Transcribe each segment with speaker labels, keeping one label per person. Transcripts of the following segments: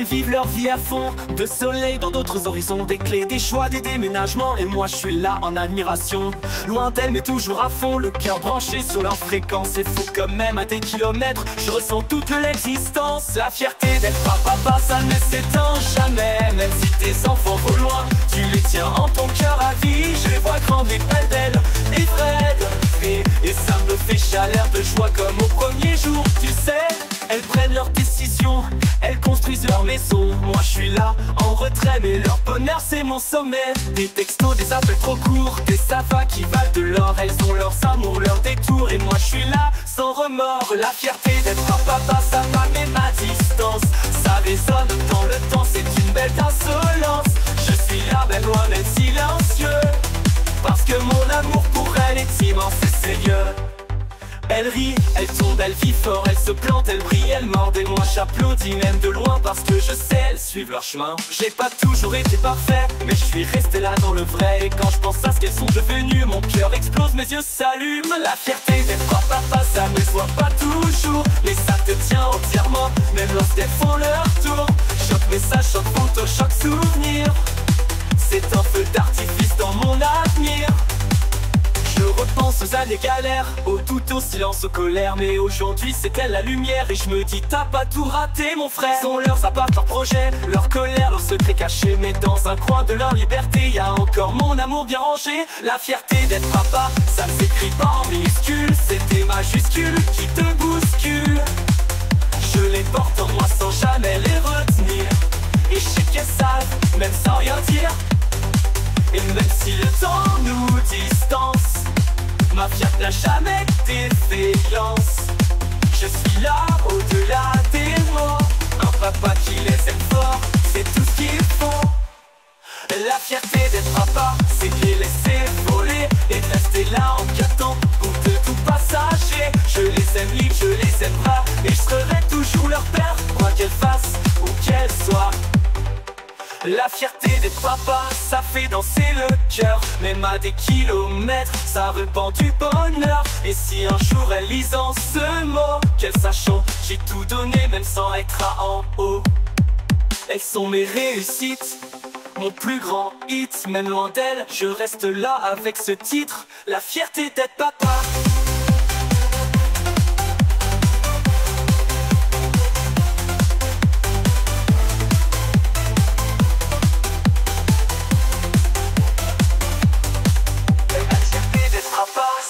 Speaker 1: Elles vivent leur vie à fond, de soleil dans d'autres horizons, des clés, des choix, des déménagements. Et moi je suis là en admiration, loin d'elles mais toujours à fond, le cœur branché sur leur fréquence. C'est fou comme même à des kilomètres, je ressens toute l'existence. La fierté d'être papa, ça ne s'éteint jamais. Même si tes enfants vont loin, tu les tiens en ton cœur à vie. Je les vois grandir près d'elles, et Fred, et ça me fait chaleur de joie comme au premier jour. Tu sais, elles prennent leurs décisions, elles construisent leur maison. Moi je suis là en retrait, mais leur bonheur c'est mon sommet. Des textos, des appels trop courts, des savas qui valent de l'or. Elles ont leurs amours, leurs détours, et moi je suis là sans remords. La fierté d'être un papa, ça m'a met ma distance. Ça résonne dans le temps, c'est une belle insolence. Je suis là ben loin d'être silencieux, parce que mon amour pour elle est immense et sérieux. Elle rit, elle tombe, elle vit fort, elle se plante, elle brille, elle morde. Et moi j'applaudis même de loin parce que je sais, elles suivent leur chemin. J'ai pas toujours été parfait, mais je suis resté là dans le vrai. Et quand je pense à ce qu'elles sont devenues, mon cœur explose, mes yeux s'allument. La fierté d'être papa, ça ne se voit pas toujours, mais ça te tient entièrement, même lorsqu'elles font leur tour. Choc message, choc photo, choc souvenir, c'est un feu d'artifice dans mon avenir. Je repense aux années galères, au doute, au silence, aux colères. Mais aujourd'hui c'est elle la lumière, et je me dis t'as pas tout raté mon frère. Ils ont leurs apparts, leurs projets, leur colère, leurs secrets cachés. Mais dans un coin de leur liberté, y a encore mon amour bien rangé. La fierté d'être papa, ça ne s'écrit pas en minuscules, c'est des majuscules qui te bousculent. Je les porte en moi sans jamais les retenir, et je sais qu'elles savent, même sans rien dire. Et même si le temps nous distance, ma fierté n'a jamais défaillance. Je suis là au-delà des mots, un papa qui les aime fort, c'est tout ce qu'il faut. La fierté d'être papa, c'est de les laisser voler et de rester là en guettant pour de tout passager. Je les aime libres, je les aime bras, et je serai toujours leur père, quoi qu'elles fassent ou qu'elles soient. La fierté d'être papa, ça fait danser le cœur. Même à des kilomètres, ça répand du bonheur. Et si un jour elles lisent en ce mot, qu'elles sachent, j'ai tout donné même sans être à en haut. Elles sont mes réussites, mon plus grand hit. Même loin d'elles, je reste là avec ce titre, la fierté d'être papa.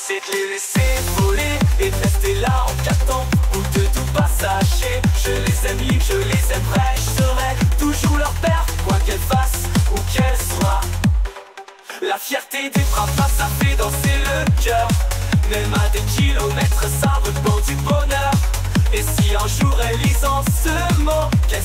Speaker 1: C'est de les laisser voler et de rester là en captant ou de tout passager. Je les aime libres, je les aime vrais, je serai toujours leur père, quoi qu'elles fassent ou qu'elles soient. La fierté des papas, ça fait danser le cœur. Même à des kilomètres, ça répand du bonheur. Et si un jour elles lisent en ce mot, qu'elles